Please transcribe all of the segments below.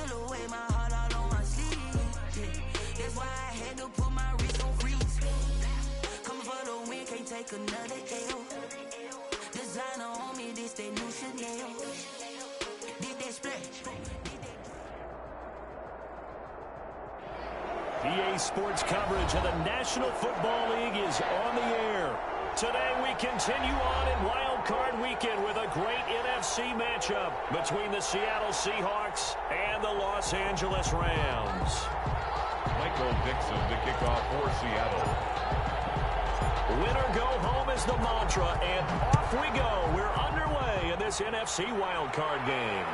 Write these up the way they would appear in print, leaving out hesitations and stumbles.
stole away my heart out on my sleeve. That's why I had to put my wrist on freeze. Coming for the win, can't take another L. Designer on me, this that new Chanel. Did that splash. EA Sports coverage of the National Football League is on the air. Today we continue on in Wild Card Weekend with a great NFC matchup between the Seattle Seahawks and the Los Angeles Rams. Michael Dixon to kick off for Seattle. Winner go home is the mantra, and off we go. We're underway in this NFC Wild Card game.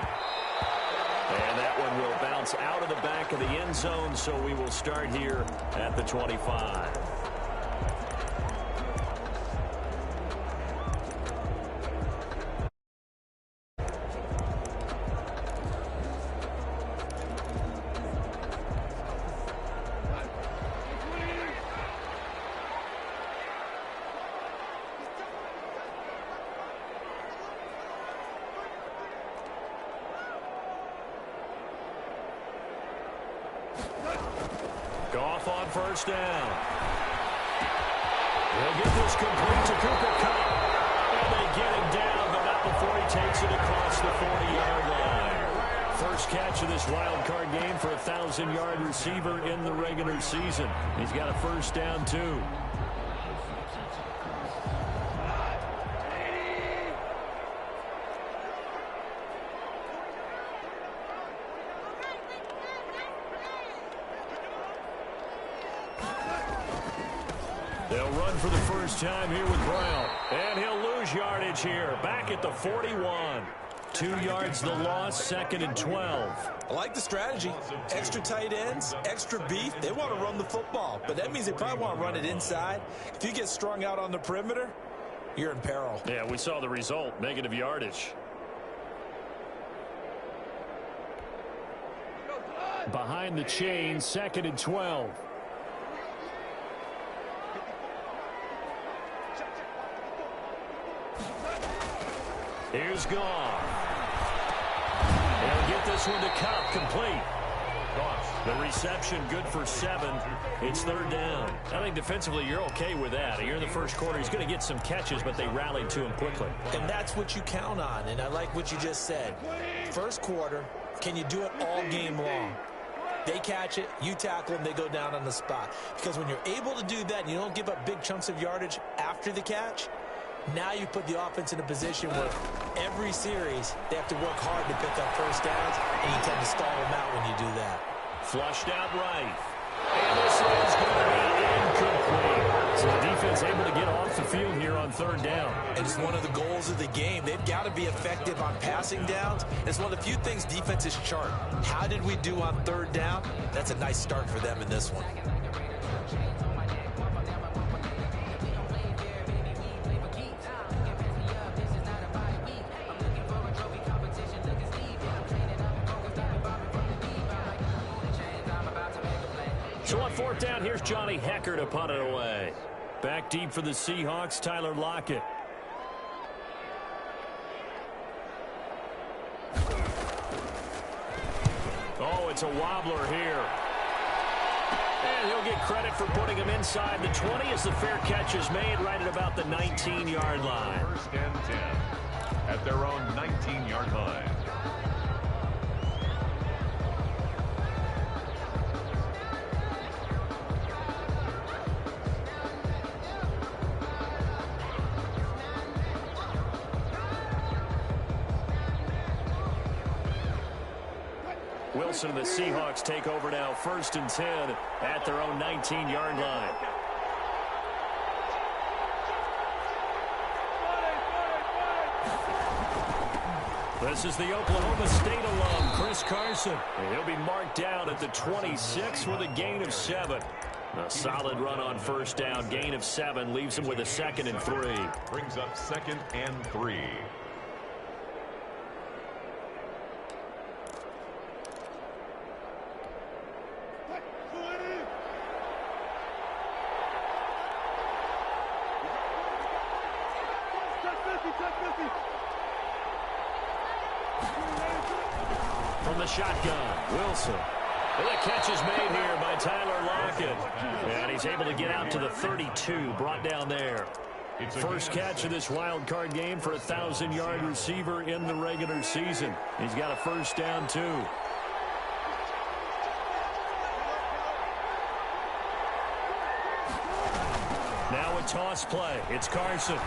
And that one will bounce out of the back of the end zone, so we will start here at the 25. Goff on first down. They'll get this complete to Cooper Kupp. And they get him down, but not before he takes it across the 40-yard line. First catch of this wild card game for a 1,000-yard receiver in the regular season. He's got a first down, too. They'll run for the first time here with Brown. And he'll lose yardage here. Back at the 41. 2 yards the loss, second and 12. I like the strategy. Extra tight ends, extra beef. They want to run the football, but that means they probably want to run it inside. If you get strung out on the perimeter, you're in peril. Yeah, we saw the result, negative yardage. Behind the chain, second and 12. Here's Goff. They'll get this one to Kupp, complete. The reception good for 7. It's third down. I think defensively you're okay with that. Here in the first quarter, he's going to get some catches, but they rallied to him quickly. And that's what you count on, and I like what you just said. First quarter, can you do it all game long? They catch it, you tackle them, they go down on the spot. Because when you're able to do that and you don't give up big chunks of yardage after the catch, now you put the offense in a position where every series they have to work hard to pick up first downs, and you tend to stall them out when you do that. Flushed out right. And this is going to be incomplete. So the defense able to get off the field here on third down. And it's one of the goals of the game. They've got to be effective on passing downs. It's one of the few things defenses chart. How did we do on third down? That's a nice start for them in this one. So on fourth down, here's Johnny Hecker to punt it away. Back deep for the Seahawks, Tyler Lockett. Oh, it's a wobbler here. And he'll get credit for putting him inside the 20 as the fair catch is made right at about the 19-yard line. First and 10 at their own 19-yard line. Wilson and the Seahawks take over now, first and 10 at their own 19-yard line. This is the Oklahoma State alum, Chris Carson. And he'll be marked down at the 26 with a gain of 7. A solid run on first down, gain of 7, leaves him with a second and 3. Brings up second and 3. From the shotgun, Wilson. And the catch is made here by Tyler Lockett. And he's able to get out to the 32, brought down there. First catch of this wild card game for a 1,000-yard receiver in the regular season. He's got a first down, too. Now a toss play. It's Carson.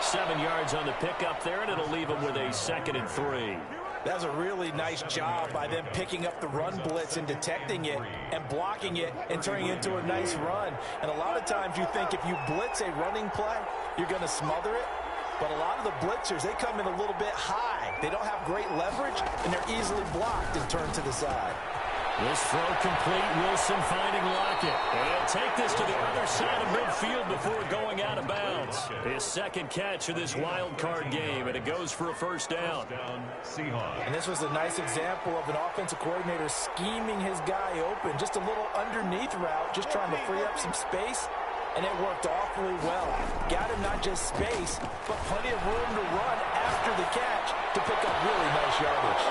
7 yards on the pickup there, and it'll leave him with a 2nd and 3. That's a really nice job by them picking up the run blitz and detecting it and blocking it and turning it into a nice run. And a lot of times you think if you blitz a running play, you're going to smother it. But a lot of the blitzers, they come in a little bit high. They don't have great leverage, and they're easily blocked and turned to the side. This throw complete. Wilson finding Lockett. And he'll take this to the other side of midfield before going out of bounds. His 2nd catch of this wild card game, and it goes for a first down. And this was a nice example of an offensive coordinator scheming his guy open. Just a little underneath route, just trying to free up some space. And it worked awfully well. Got him not just space, but plenty of room to run after the catch to pick up really nice yardage.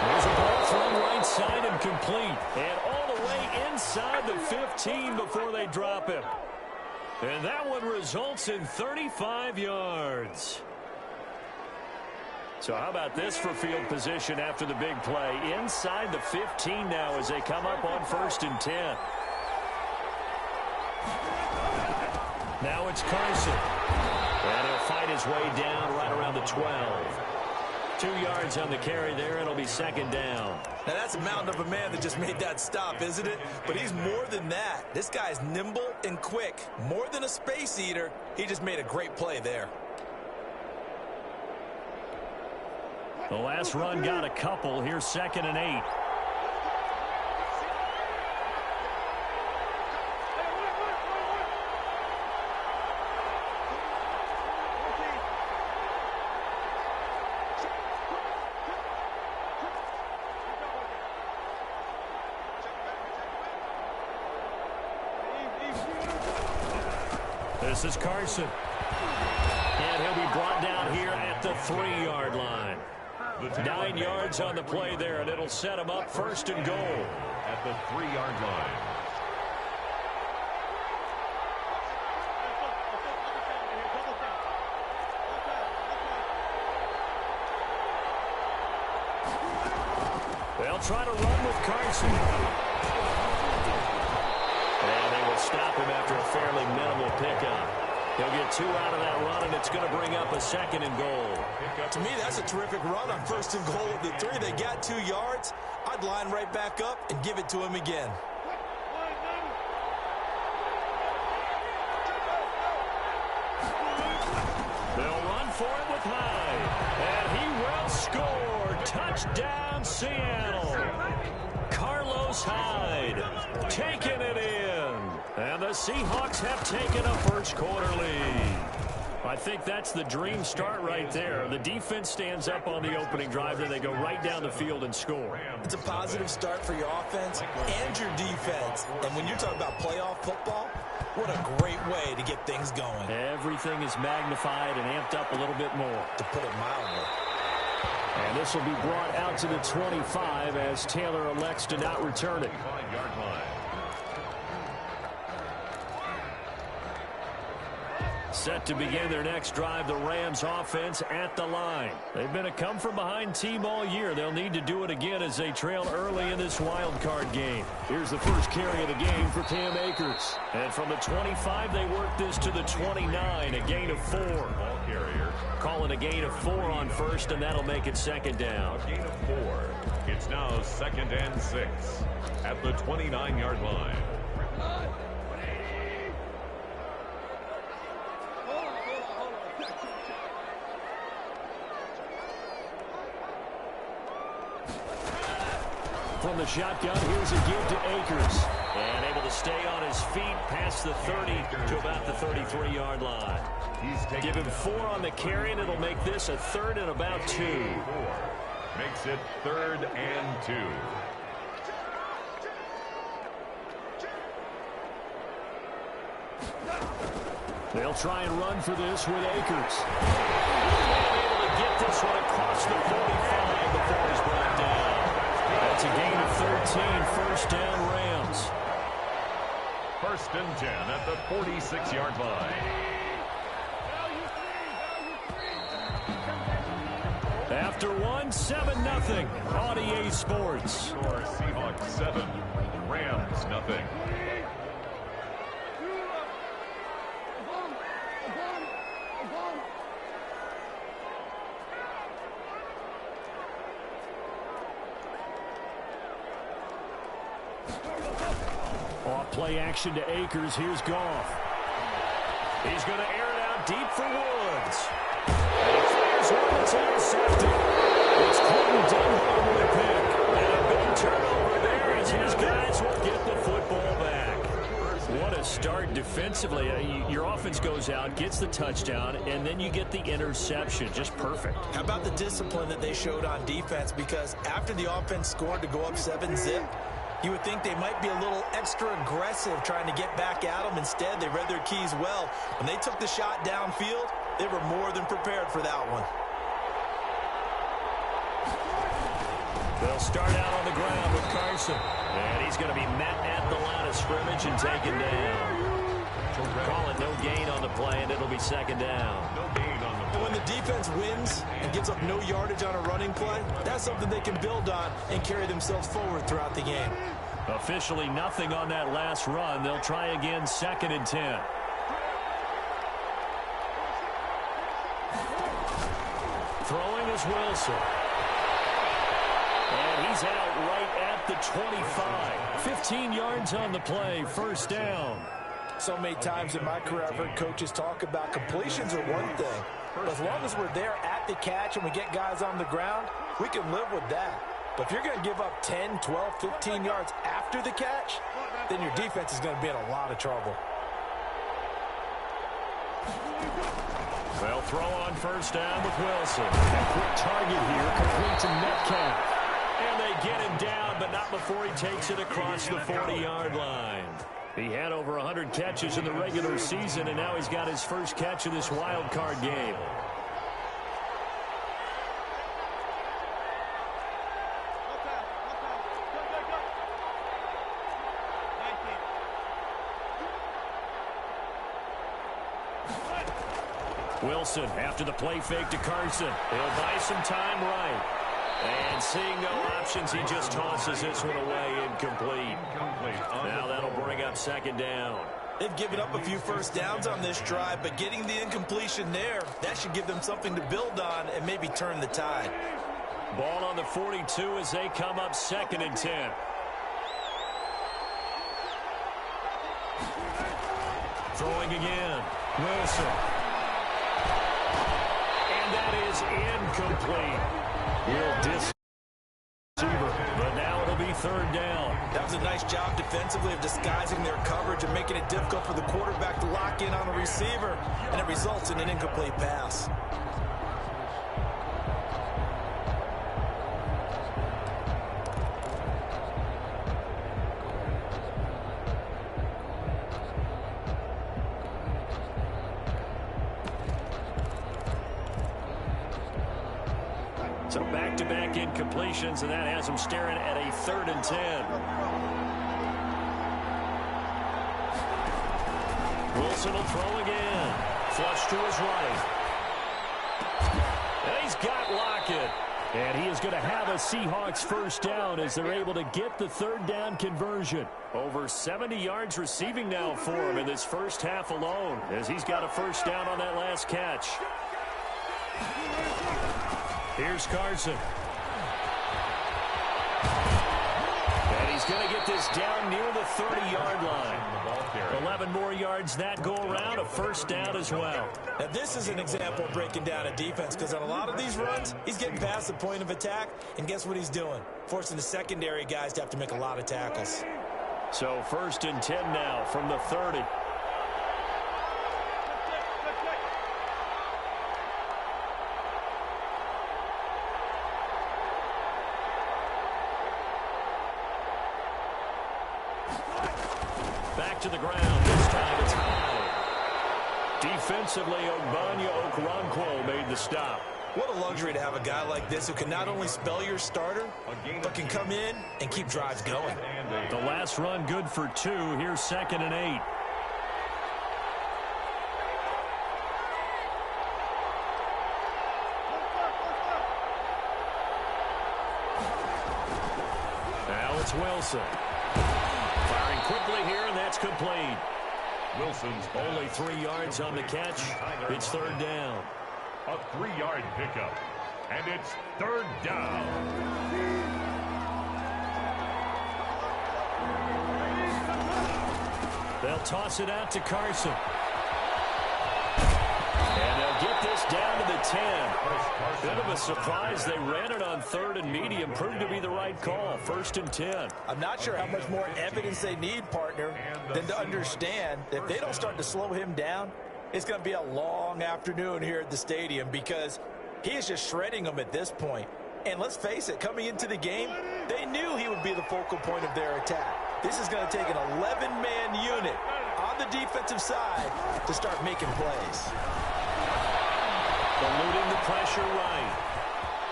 There's a ball from right side and complete. And all the way inside the 15 before they drop him. And that one results in 35 yards. So how about this for field position after the big play? Inside the 15 now as they come up on 1st and 10. Now it's Carson. And he'll fight his way down right around the 12. 2 yards on the carry there, and it'll be 2nd down. Now that's a mountain of a man that just made that stop, isn't it? But he's more than that. This guy's nimble and quick. More than a space eater. He just made a great play there. The last run got a couple. Here's 2nd and 8. This is Carson. And he'll be brought down here at the 3-yard line. 9 yards on the play there, and it'll set him up 1st and goal. At the 3-yard line. They'll try to run with Carson. And they will stop him after a fairly minimal pickup. He'll get 2 out of that run, and it's going to bring up a 2nd and goal. To me, that's a terrific run on 1st and goal at the 3. They got 2 yards. I'd line right back up and give it to him again. They'll run for it with Hyde. And he will score. Touchdown, Seattle. Carlos Hyde taking it in. And the Seahawks have taken a first-quarter lead. I think that's the dream start right there. The defense stands up on the opening drive, then they go right down the field and score. It's a positive start for your offense and your defense. And when you're talking about playoff football, what a great way to get things going. Everything is magnified and amped up a little bit more. To put it mildly. And this will be brought out to the 25 as Taylor elects to not return it. 5-yard line. Set to begin their next drive, the Rams offense at the line. They've been a come-from-behind team all year. They'll need to do it again as they trail early in this wild card game. Here's the first carry of the game for Cam Akers. And from the 25, they work this to the 29, a gain of 4. Ball carrier. Calling a gain of 4 on 1st, and that'll make it 2nd down. A gain of 4. It's now 2nd and 6 at the 29-yard line. From the shotgun, here's a give to Akers. And able to stay on his feet past the 30 to about the 33-yard line. Give him 4 on the carry, and it'll make this a 3rd and about 2. 4 makes it 3rd and 2. They'll try and run for this with Akers. And able to get this one across the 45 before he's brought down. It's a gain of 13, first down Rams. 1st and 10 at the 46-yard line. After one, 7-0 on EA Sports. Score Seahawks 7, Rams nothing. Off play action to Akers. Here's Goff. He's going to air it out deep for Woods. And he fires one that's intercepted. It's Clinton Dunbar with a pick. And a big turnover there as his guys will get the football back. What a start defensively. Your offense goes out, gets the touchdown, and then you get the interception. Just perfect. How about the discipline that they showed on defense? Because after the offense scored to go up 7-zip, you would think they might be a little extra aggressive trying to get back at them. Instead, they read their keys well. When they took the shot downfield, they were more than prepared for that one. They'll start out on the ground with Carson. And he's going to be met at the line of scrimmage and taken down. Call it no gain on the play, and it'll be 2nd down. No gain on the play. When the defense wins and gives up no yardage on a running play, that's something they can build on and carry themselves forward throughout the game. Officially nothing on that last run. They'll try again, 2nd and 10. Throwing is Wilson. And he's out right at the 25. 15 yards on the play, 1st down. So many times in my career, I've heard coaches talk about completions are one thing. But as long as we're there at the catch and we get guys on the ground, we can live with that. But if you're going to give up 10, 12, 15 yards after the catch, then your defense is going to be in a lot of trouble. They'll throw on 1st down with Wilson. A quick target here, complete to Metcalf. And they get him down, but not before he takes it across the 40-yard line. He had over 100 catches in the regular season, and now he's got his first catch of this wild card game. Wilson after the play fake to Carson. He'll buy some time right. And seeing no options, he just tosses this one away, incomplete. Now that'll bring up 2nd down. They've given up a few first downs on this drive, but getting the incompletion there, that should give them something to build on and maybe turn the tide. Ball on the 42 as they come up 2nd and 10. Throwing again. Wilson. And that is incomplete. But now it'll be 3rd down. That was a nice job defensively of disguising their coverage and making it difficult for the quarterback to lock in on a receiver, and it results in an incomplete pass. So back-to-back incompletions, and that has him staring at a 3rd and 10. Wilson will throw again. Flush to his right. And he's got Lockett. And he is going to have a Seahawks first down as they're able to get the 3rd down conversion. Over 70 yards receiving now for him in this first half alone, as he's got a first down on that last catch. Here's Carson. And he's going to get this down near the 30-yard line. 11 more yards that go around, a first down as well. Now, this is an example of breaking down a defense, because on a lot of these runs, he's getting past the point of attack, and guess what he's doing? Forcing the secondary guys to have to make a lot of tackles. So 1st and 10 now from the 30. Back to the ground. This time it's high. Defensively, Ogbanya Okoronkwo made the stop. What a luxury to have a guy like this who can not only spell your starter, but can come in and keep drives going. The last run good for 2. Here's 2nd and 8. Now it's Wilson. Firing quickly here, and that's complete. Wilson's Only 3 yards on the catch. It's 3rd down. A 3-yard pickup. And it's 3rd down. They'll toss it out to Carson. And they'll get this down to the 10. Bit of a surprise. They ran it on 3rd and medium. Proved to be the right call. 1st and 10. I'm not sure how much more evidence they need, partner, than to understand that if they don't start to slow him down, it's going to be a long afternoon here at the stadium because he is just shredding them at this point. And let's face it, coming into the game, they knew he would be the focal point of their attack. This is going to take an 11-man unit on the defensive side to start making plays. Eluding the pressure right.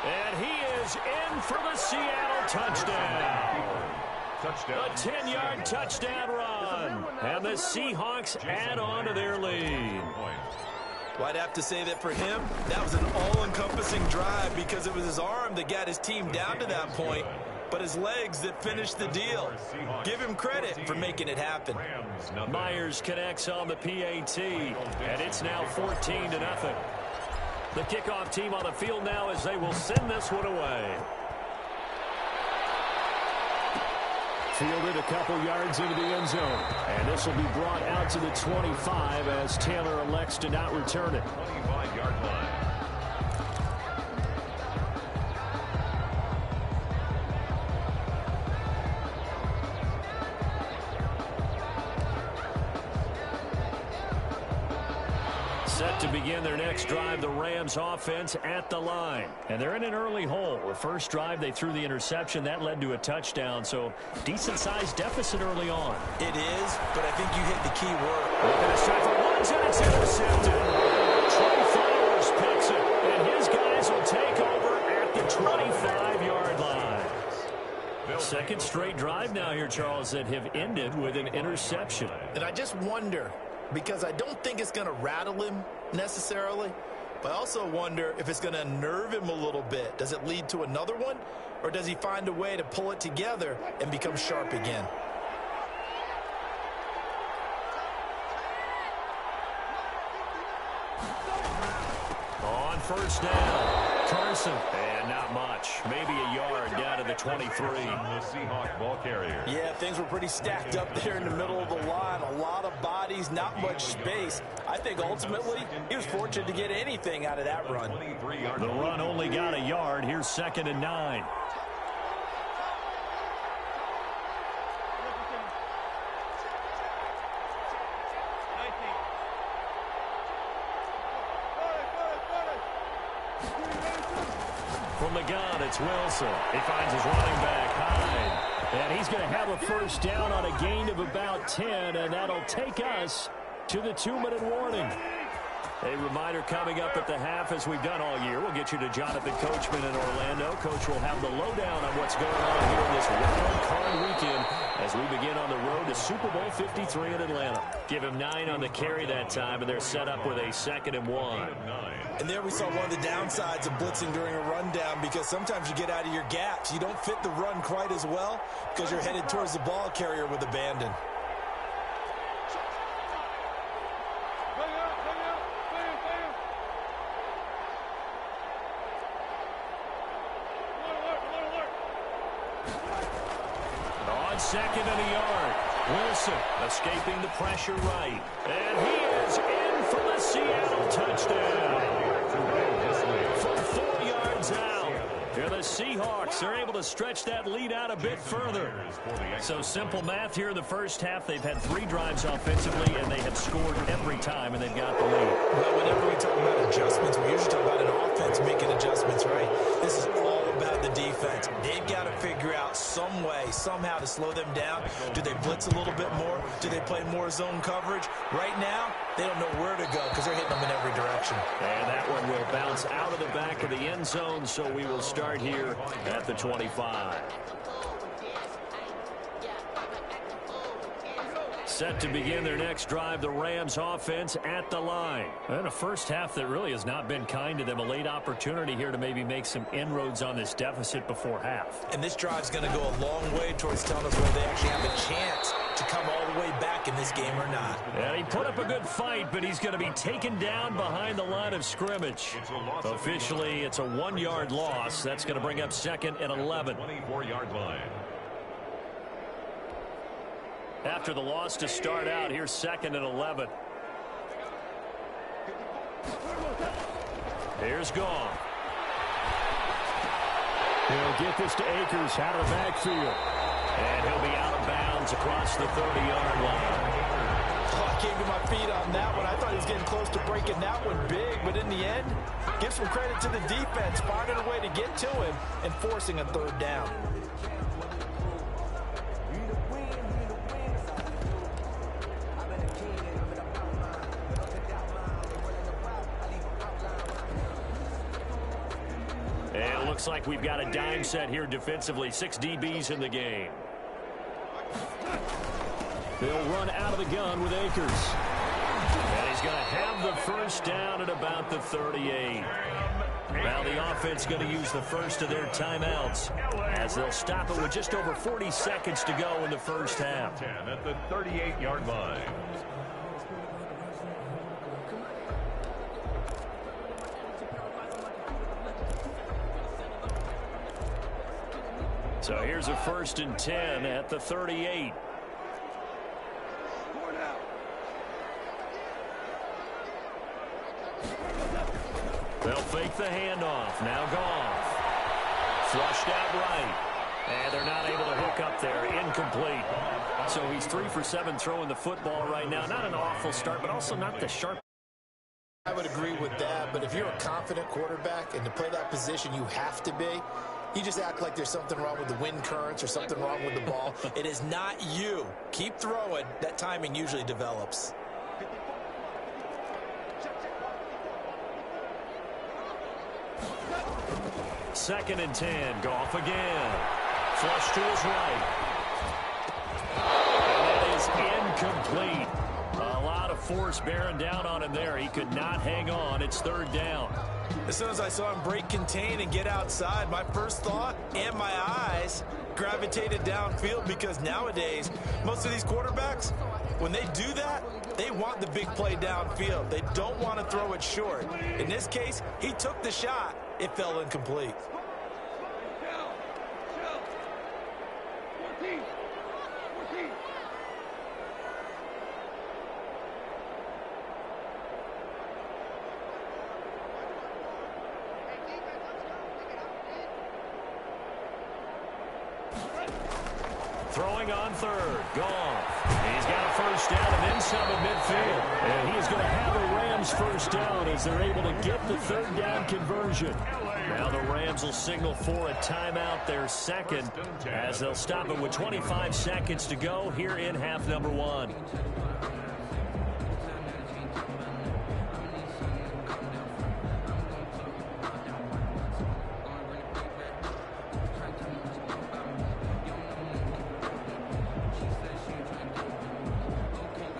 And he is in for the Seattle touchdown. A 10-yard touchdown run. And the Seahawks add on to their lead. Well, I'd have to say that for him, that was an all-encompassing drive because it was his arm that got his team down to that point, but his legs that finished the deal. Give him credit for making it happen. Myers connects on the PAT, and it's now 14-0. The kickoff team on the field now as they will send this one away. Fielded a couple yards into the end zone. And this will be brought out to the 25 as Taylor elects to not return it. 25-yard line. Set to begin their next drive, the Rams offense at the line. And they're in an early hole. The first drive, they threw the interception. That led to a touchdown, so decent-sized deficit early on. It is, but I think you hit the key word. Looking to start for Woods, and it's intercepted. Trey Flowers picks it, and his guys will take over at the 25-yard line. Second straight drive now here, Charles, that have ended with an interception. And I just wonder, because I don't think it's going to rattle him necessarily, but I also wonder if it's going to unnerve him a little bit. Does it lead to another one, or does he find a way to pull it together and become sharp again? On first down, Carson, and not much. Maybe a yard down to the 23. The Seahawk ball carrier. Yeah, things were pretty stacked up there in the middle of the line. A lot of bodies, not much space. I think ultimately he was fortunate to get anything out of that run. The run only got a yard. Here's 2nd and 9. From the gun, it's Wilson. He finds his running back, Hyde. And he's going to have a first down on a gain of about 10, and that'll take us to the 2-minute warning. A reminder coming up at the half, as we've done all year. We'll get you to Jonathan Coachman in Orlando. Coach will have the lowdown on what's going on here in this wild card weekend as we begin on the road to Super Bowl 53 in Atlanta. Give him 9 on the carry that time, and they're set up with a 2nd and 1. And there we saw one of the downsides of blitzing during a rundown, because sometimes you get out of your gaps. You don't fit the run quite as well because you're headed towards the ball carrier with abandon. On 2nd and a yard, Wilson escaping the pressure right. And he is in for the Seattle touchdown. From 4 yards out. Here the Seahawks are able to stretch that lead out a bit further. So simple math here in the first half. They've had 3 drives offensively, and they have scored every time, and they've got the lead. Well, whenever we talk about adjustments, we usually talk about an offense making adjustments, right? This is all about the defense. They've got to figure out some way, somehow to slow them down. Do they blitz a little bit more? Do they play more zone coverage? Right now, they don't know where to go because they're hitting them in every direction. And that one will bounce out of the back of the end zone, so we will start here at the 25. Set to begin their next drive, the Rams offense at the line. And a first half that really has not been kind to them. A late opportunity here to maybe make some inroads on this deficit before half. And this drive's going to go a long way towards telling us whether they actually have a chance to come all the way back in this game or not. And he put up a good fight, but he's going to be taken down behind the line of scrimmage. Officially, it's a 1-yard loss. That's going to bring up 2nd and 11. 24-yard line. After the loss to start out, here's 2nd and 11. Here's Goff. He'll get this to Akers out of the backfield. And he'll be out of bounds across the 30-yard line. Oh, I can't get my feet on that one. I thought he was getting close to breaking that one big, but in the end, give some credit to the defense, finding a way to get to him and forcing a 3rd down. And it looks like we've got a dime set here defensively. 6 DBs in the game. They'll run out of the gun with Akers. And he's going to have the first down at about the 38. Now the offense going to use the first of their timeouts as they'll stop it with just over 40 seconds to go in the first half. 10 at the 38-yard line. So here's a 1st and 10 at the 38. They'll fake the handoff. Now Goff. Flushed out right. And they're not able to hook up there. Incomplete. So he's 3 for 7 throwing the football right now. Not an awful start, but also not the sharp. I would agree with that, but if you're a confident quarterback and to play that position you have to be, you just act like there's something wrong with the wind currents or something wrong with the ball. It is not you. Keep throwing. That timing usually develops. Second and 10. Goff again. Flush to his right. And that is incomplete. A lot of force bearing down on him there. He could not hang on. It's 3rd down. As soon as I saw him break contain and get outside, my first thought and my eyes gravitated downfield because nowadays, most of these quarterbacks, when they do that, they want the big play downfield. They don't want to throw it short. In this case, he took the shot. It fell incomplete. Throwing on 3rd. Goff. He's got a first down and then some at midfield. And he is going to have a Rams first down as they're able to get the 3rd down conversion. Now the Rams will signal for a timeout, their 2nd, as they'll stop it with 25 seconds to go here in half number 1.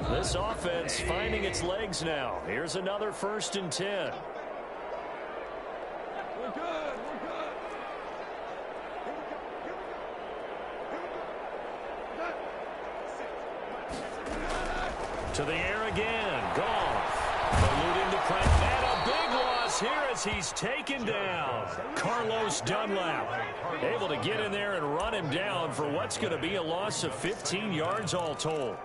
This offense finding its legs now. Here's another 1st and 10. We're good. To the air again. Goff. Eluding the press. And a big loss here as he's taken down. Carlos Dunlap able to get in there and run him down for what's going to be a loss of 15 yards all told.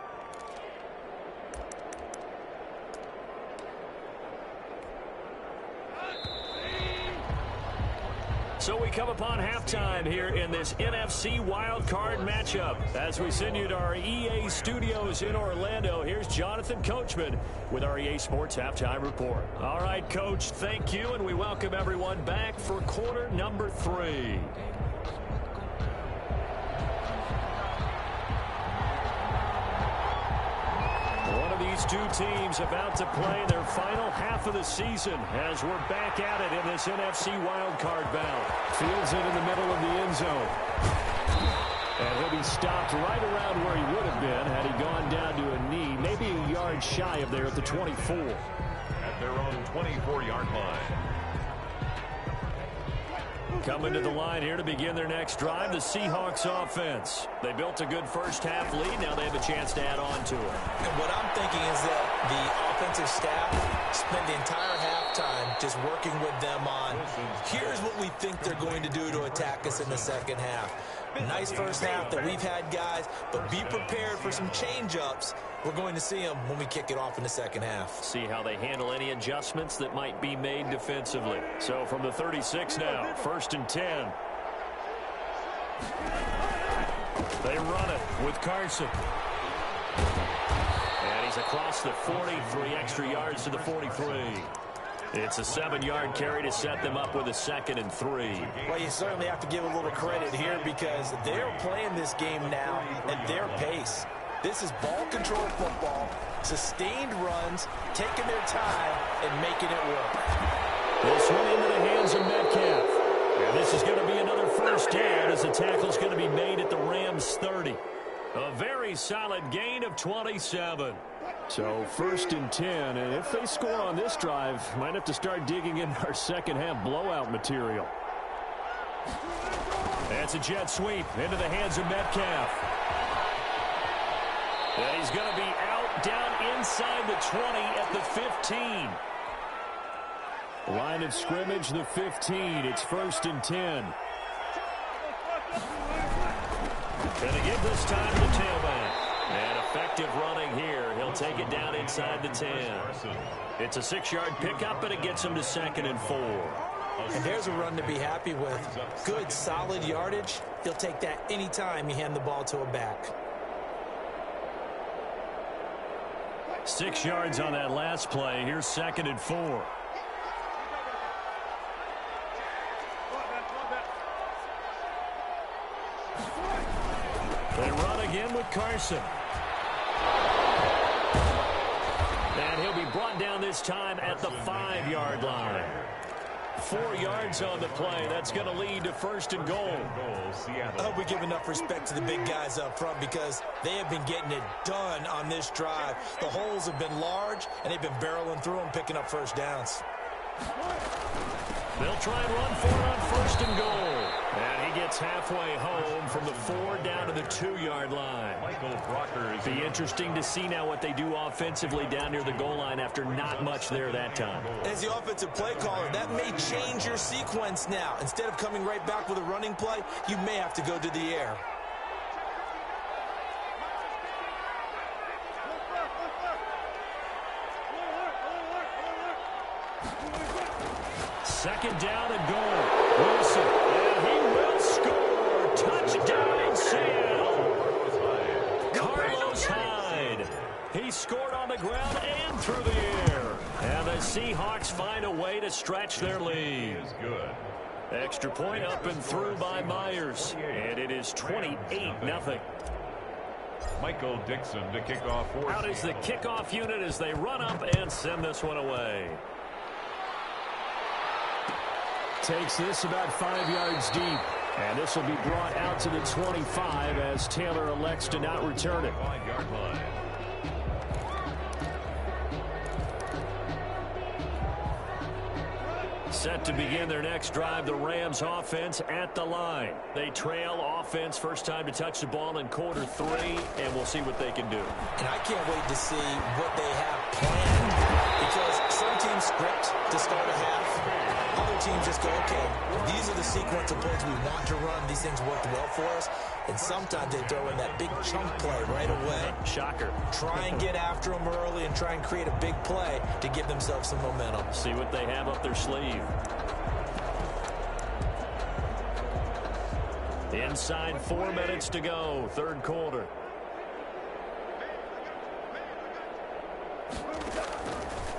So we come upon halftime here in this NFC wildcard matchup. As we send you to our EA studios in Orlando, here's Jonathan Coachman with our EA Sports Halftime Report. All right, Coach, thank you, and we welcome everyone back for quarter number 3. These two teams about to play their final half of the season as we're back at it in this NFC wildcard bout. Fields it in the middle of the end zone. And he'll be stopped right around where he would have been had he gone down to a knee, maybe a yard shy of there at the 24. At their own 24-yard line. Coming to the line here to begin their next drive, the Seahawks offense. They built a good first-half lead. Now they have a chance to add on to it. And what I'm thinking is that the offensive staff spent the entire halftime just working with them on, here's what we think they're going to do to attack us in the second half. Nice first half that we've had, guys, but be prepared for some change-ups. We're going to see them when we kick it off in the second half. See how they handle any adjustments that might be made defensively. So from the 36 now, 1st and 10. They run it with Carson. And he's across the 40, 3 extra yards to the 43. It's a 7-yard carry to set them up with a 2nd and 3. Well, you certainly have to give a little credit here because they're playing this game now at their pace. This is ball control football, sustained runs, taking their time, and making it work. This one into the hands of Metcalf. And this is going to be another first down as the tackle's going to be made at the Rams' 30. A very solid gain of 27. So 1st and 10, and if they score on this drive, might have to start digging in our second half blowout material. That's a jet sweep into the hands of Metcalf. And he's going to be out down inside the 20 at the 15. Line of scrimmage, the 15. It's 1st and 10. Going to give this time to the tailback. And effective running here. He'll take it down inside the 10. It's a 6-yard pickup, but it gets him to 2nd and 4. And there's a run to be happy with. Good, solid yardage. He'll take that anytime you hand the ball to a back. 6 yards on that last play. Here's 2nd and 4. They run again with Carson. And he'll be brought down this time at the 5-yard line. 4 yards on the play. That's going to lead to 1st and goal. I hope we give enough respect to the big guys up front because they have been getting it done on this drive. The holes have been large, and they've been barreling through them, picking up first downs. They'll try and run for it on 1st and goal. And he gets halfway home from the 4 down to the 2-yard line. Be interesting to see now what they do offensively down near the goal line after not much there that time. As the offensive play caller, that may change your sequence now. Instead of coming right back with a running play, you may have to go to the air. Second down and goal. Wilson, and he will score. Touchdown and Seal. Carlos Hyde. He scored on the ground and through the air. And the Seahawks find a way to stretch their lead. Extra point up and through by Myers. And it is 28-0. Michael Dixon to kick off for Out is the kickoff unit as they run up and send this one away. Takes this about 5 yards deep. And this will be brought out to the 25 as Taylor elects to not return it. 5-yard line. Set to begin their next drive, the Rams offense at the line. They trail offense, first time to touch the ball in quarter 3, and we'll see what they can do. And I can't wait to see what they have planned because some teams script to start a half. Other teams just go, okay, these are the sequence of plays we want to run. These things worked well for us. And sometimes they throw in that big chunk play right away. Shocker. Try and get after them early and try and create a big play to give themselves some momentum. See what they have up their sleeve. Inside 4 minutes to go, third quarter.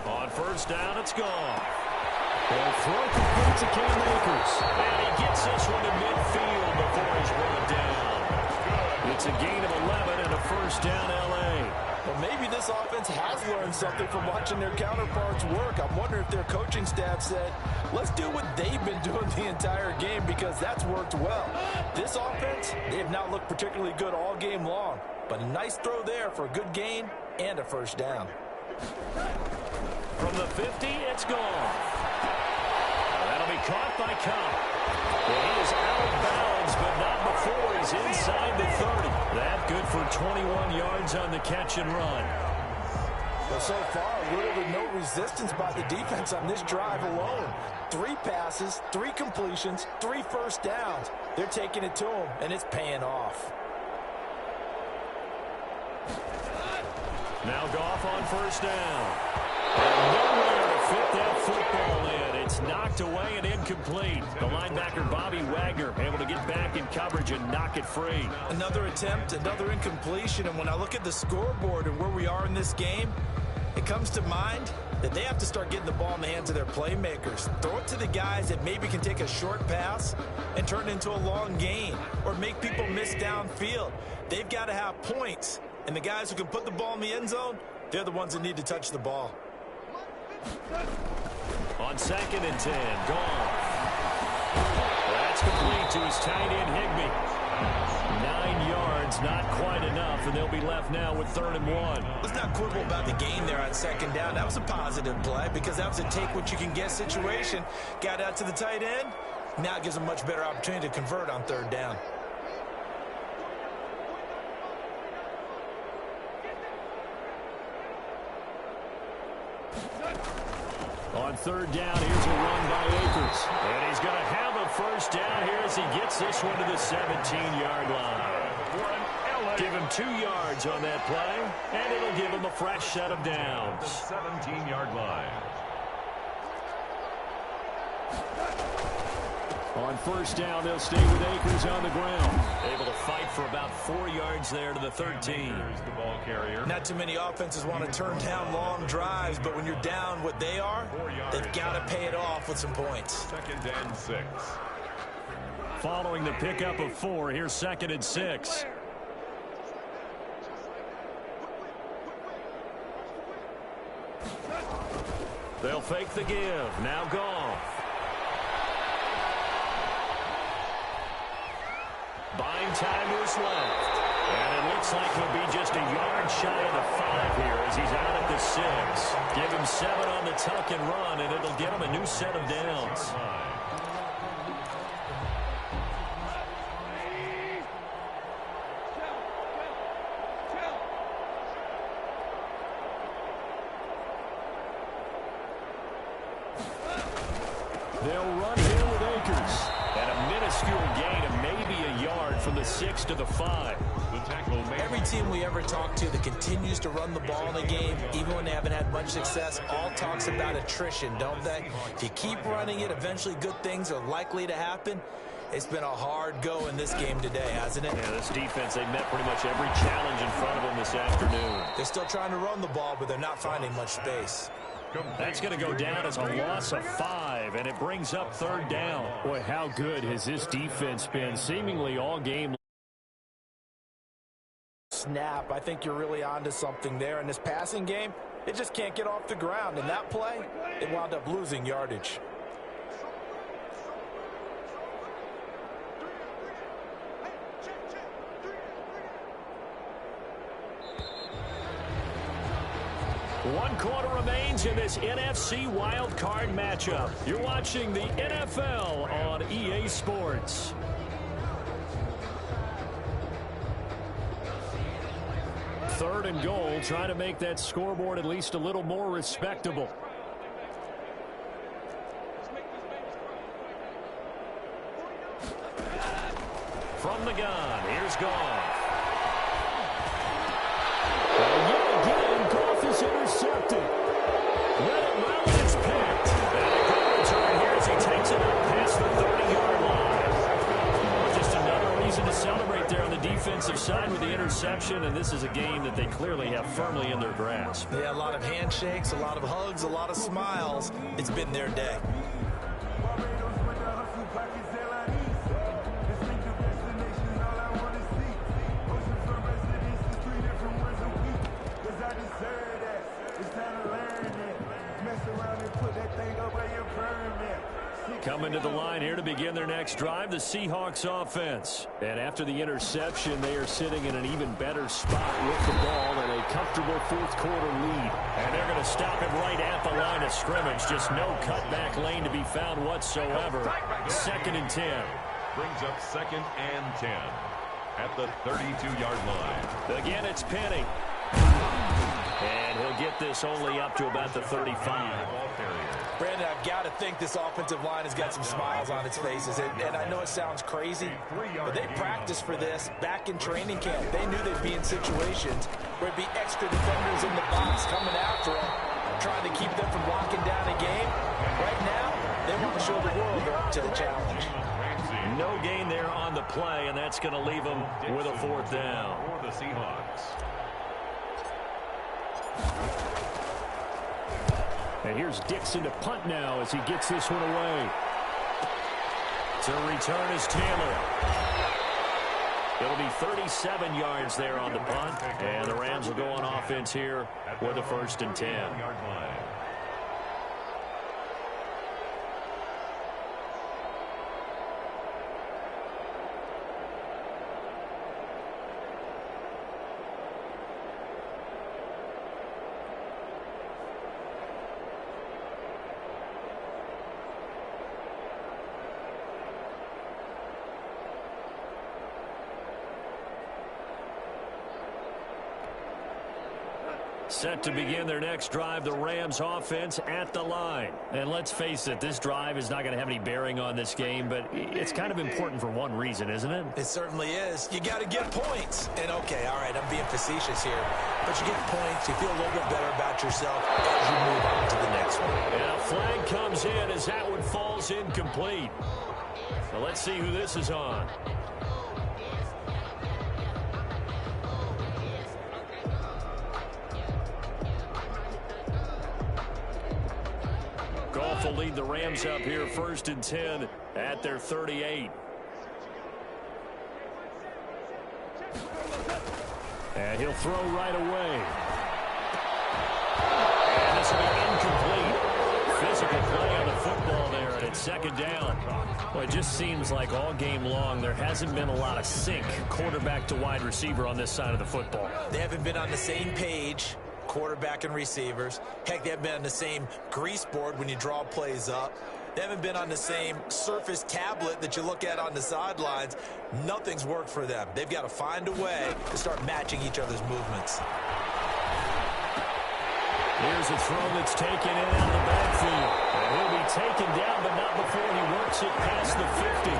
On first down, it's gone. They'll throw complete to Cam Akers. And he gets this one to midfield before he's brought down. It's a gain of 11 and a first down, L.A. Well, maybe this offense has learned something from watching their counterparts work. I'm wondering if their coaching staff said, let's do what they've been doing the entire game because that's worked well. This offense, they have not looked particularly good all game long. But a nice throw there for a good gain and a first down. From the 50, it's gone. That'll be caught by Cobb. Well, he is out of bounds, but not before he's inside the 30. That good for 21 yards on the catch and run. Well, so far, little to no resistance by the defense on this drive alone. 3 passes, 3 completions, 3 first downs. They're taking it to him, and it's paying off. Now Goff on first down. And nowhere to fit that football in. It's knocked away and incomplete. The linebacker, Bobby Wagner, able to get back in coverage and knock it free. Another attempt, another incompletion. And when I look at the scoreboard and where we are in this game, it comes to mind that they have to start getting the ball in the hands of their playmakers. Throw it to the guys that maybe can take a short pass and turn it into a long gain or make people miss downfield. They've got to have points. And the guys who can put the ball in the end zone, they're the ones that need to touch the ball. On 2nd and 10, gone. That's complete to his tight end, Higbee. 9 yards, not quite enough, and they'll be left now with 3rd and 1. Let's not quibble about the gain there on 2nd down. That was a positive play because that was a take-what-you-can-get situation. Got out to the tight end. Now it gives them much better opportunity to convert on 3rd down. On 3rd down, here's a run by Akers. And he's going to have a first down here as he gets this one to the 17-yard line. Give him 2 yards on that play, and it'll give him a fresh set of downs. The 17-yard line. On first down, they'll stay with Akers on the ground. Able to fight for about 4 yards there to the 13. The ball carrier. Not too many offenses want to turn down long drives, but when you're down what they are, they've got to pay it off with some points. 2nd and 6. Following the pickup of 4, here's 2nd and 6. They'll fake the give. Now Goff. Buying time is left. And it looks like he'll be just a yard shy of the 5 here as he's out at the 6. Give him 7 on the tuck and run, and it'll get him a new set of downs. They'll run here with Akers. And a minuscule gain of maybe a yard from the 6 to the 5. Every team we ever talk to that continues to run the ball in a game, even when they haven't had much success, all talks about attrition, don't they? If you keep running it, eventually good things are likely to happen. It's been a hard go in this game today, hasn't it? Yeah, this defense, they met pretty much every challenge in front of them this afternoon. They're still trying to run the ball, but they're not finding much space. That's going to go down as a loss of 5, and it brings up 3rd down. Boy, how good has this defense been seemingly all game? Snap, I think you're really onto something there. In this passing game, they just can't get off the ground. In that play, they wound up losing yardage. One quarter remains in this NFC Wild Card matchup. You're watching the NFL on EA Sports. Third and goal, trying to make that scoreboard at least a little more respectable. From the gun, here's Goff. Is intercepted. Let it well, and it's picked. And a good return here as he takes it up past the 30-yard line. Just another interception, and this is a game that they clearly have firmly in their grasp. Yeah, a lot of handshakes, a lot of hugs, a lot of smiles. It's been their day. Coming to the line here to begin their next drive, the Seahawks offense. And after the interception, they are sitting in an even better spot with the ball and a comfortable fourth quarter lead. And they're going to stop him right at the line of scrimmage. Just no cutback lane to be found whatsoever. 2nd and 10. Brings up 2nd and 10 at the 32-yard line. Again, it's Penny. And he'll get this only up to about the 35. Brandon, I've got to think this offensive line has got some smiles on its faces. And I know it sounds crazy, but they practiced for this back in training camp. They knew they'd be in situations where it'd be extra defenders in the box coming after them, trying to keep them from locking down a game. Right now, they want to show the world they're up to the challenge. No gain there on the play, and that's going to leave them with a 4th down. For the Seahawks. And here's Dixon to punt now as he gets this one away. To return is Taylor. It'll be 37 yards there on the punt. And the Rams will go on offense here with a 1st and 10. Set to begin their next drive, the Rams offense at the line. And let's face it, this drive is not going to have any bearing on this game, but it's kind of important for one reason, isn't it? It certainly is. You got to get points. And okay, all right, I'm being facetious here, but you get points, you feel a little bit better about yourself as you move on to the next one. And a flag comes in as that one falls incomplete. So let's see who this is on. Goff will lead the Rams up here 1st and 10 at their 38. And he'll throw right away. And this will be incomplete. Physical play on the football there, and it's 2nd down. Well, it just seems like all game long there hasn't been a lot of sync quarterback to wide receiver on this side of the football. They haven't been on the same page, quarterback and receivers. Heck, they haven't been on the same grease board when you draw plays up. They haven't been on the same Surface tablet that you look at on the sidelines. Nothing's worked for them. They've got to find a way to start matching each other's movements. Here's a throw that's taken in out of the backfield. And he'll be taken down, but not before he works it past the 50.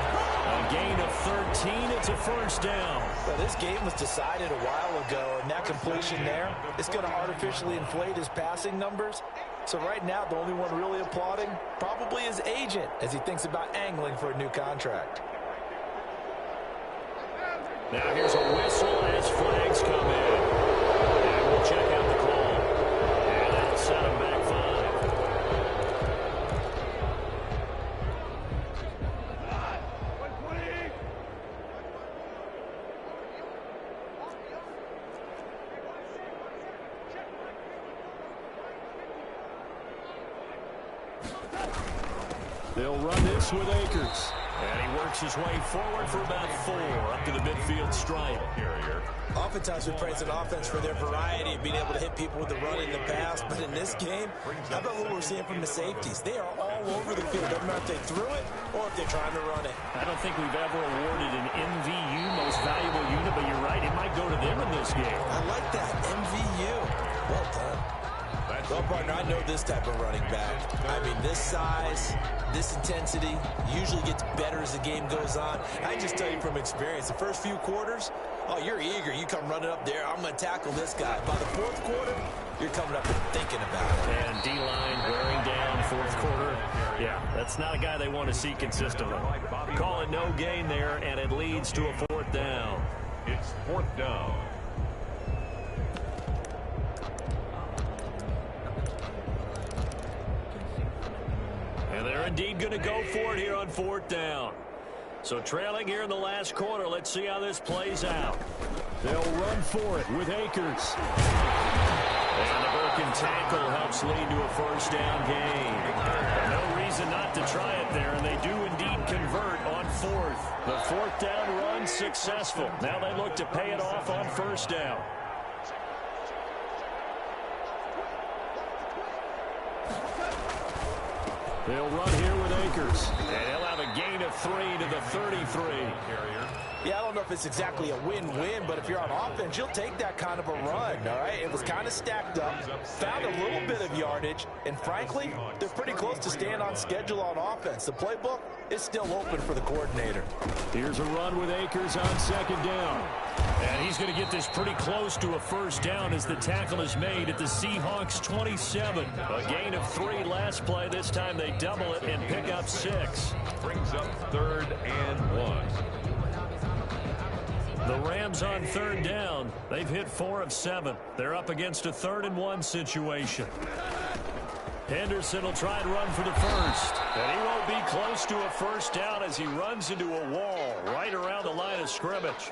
A gain of 13. It's a 1st down. Well, this game was decided a while ago, and that completion there is going to artificially inflate his passing numbers. So right now, the only one really applauding probably his agent as he thinks about angling for a new contract. Now here's a whistle as flags come in. And we'll check out the call. And that'll set him back 5. They'll run this with Akers. And he works his way forward for about 4 up to the midfield stripe. Oftentimes we praise an offense for their variety of being able to hit people with the run in the pass, but in this game, how about what we're seeing from the safeties? They are all over the field. Doesn't matter if they threw it or if they're trying to run it. I don't think we've ever awarded an MVU, most valuable unit, but you're right, it might go to them in this game. I like that, MVU. Well done. Well, partner, I know this type of running back. I mean, this size, this intensity usually gets better as the game goes on. I can just tell you from experience, the first few quarters, oh, you're eager. You come running up there, I'm going to tackle this guy. By the 4th quarter, you're coming up and thinking about it. And D-line wearing down 4th quarter. Yeah, that's not a guy they want to see consistently. Call it no gain there, and it leads to a 4th down. It's 4th down. And they're indeed going to go for it here on 4th down. So trailing here in the last quarter. Let's see how this plays out. They'll run for it with Akers. And the broken tackle helps lead to a 1st down gain. No reason not to try it there, and they do indeed convert on 4th. The 4th down run successful. Now they look to pay it off on 1st down. They'll run here with Akers. And he'll have a gain of 3 to the 33. Yeah, I don't know if it's exactly a win-win, but if you're on offense, you'll take that kind of a run, all right? It was kind of stacked up, found a little bit of yardage, and frankly, they're pretty close to staying on schedule on offense. The playbook is still open for the coordinator. Here's a run with Akers on 2nd down. And he's going to get this pretty close to a 1st down as the tackle is made at the Seahawks 27. A gain of 3 last play. This time they double it and pick up 6. Brings up 3rd and 1. The Rams on 3rd down. They've hit 4 of 7. They're up against a 3rd and 1 situation. Henderson will try and run for the 1st. And he won't be close to a 1st down as he runs into a wall right around the line of scrimmage.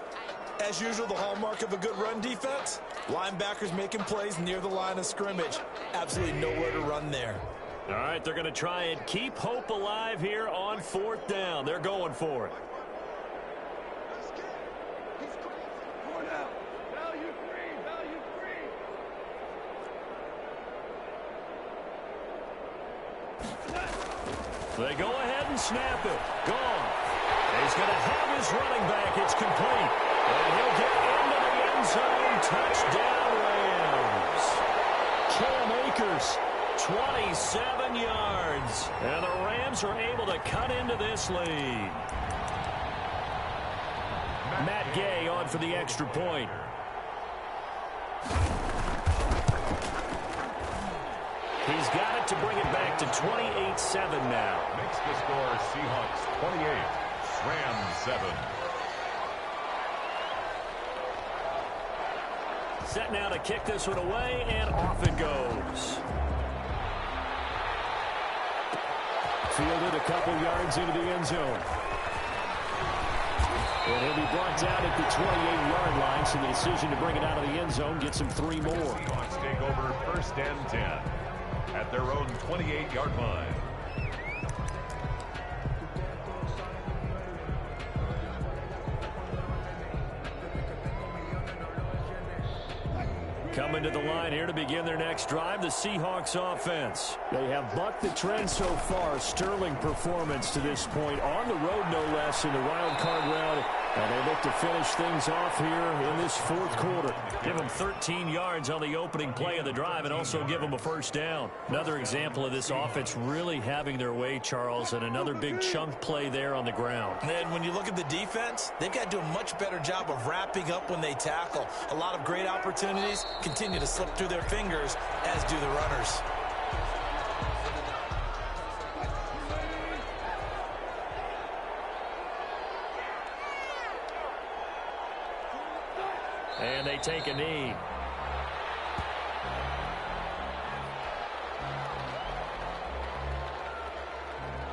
As usual, the hallmark of a good run defense, linebackers making plays near the line of scrimmage. Absolutely nowhere to run there. All right, they're going to try and keep hope alive here on 4th down. They're going for it. They go ahead and snap it. Gone. He's going to have his running back. It's complete. And he'll get into the end zone. Touchdown, Rams. Cam Akers. 27 yards. And the Rams are able to cut into this lead. Matt Gay on for the extra point. He's got it to bring it back to 28-7 now. Makes the score Seahawks 28, Rams 7. Set now to kick this one away, and off it goes. Fielded a couple yards into the end zone. And he'll be brought down at the 28-yard line, so the decision to bring it out of the end zone gets him 3 more. Seahawks take over 1st and 10 at their own 28-yard line. Coming to the line here to begin their next drive, the Seahawks offense. They have bucked the trend so far. Sterling performance to this point. On the road, no less, in the wild card round. And they look to finish things off here in this 4th quarter. Give them 13 yards on the opening play of the drive and also give them a 1st down. Another example of this offense really having their way, Charles, and another big chunk play there on the ground. And when you look at the defense, they've got to do a much better job of wrapping up when they tackle. A lot of great opportunities continue to slip through their fingers, as do the runners. And they take a knee.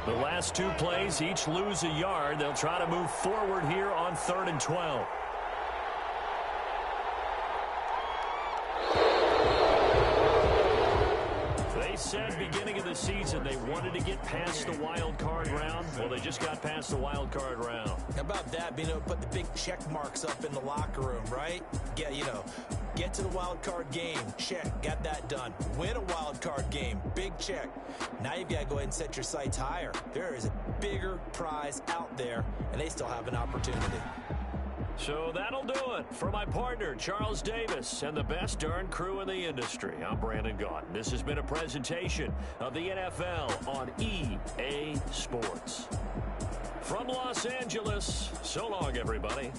The last 2 plays each lose a yard. They'll try to move forward here on 3rd and 12. They said beginning of the season they wanted to get past the wild card round. Well, they just got past the wild card round. How about that, being able to put the big check marks up in the locker room, right? Get to the wild card game. Check. Got that done. Win a wild card game. Big check. Now you've got to go ahead and set your sights higher. There is a bigger prize out there, and they still have an opportunity. So that'll do it for my partner, Charles Davis, and the best darn crew in the industry. I'm Brandon Gaudin. This has been a presentation of the NFL on EA Sports. From Los Angeles, so long, everybody.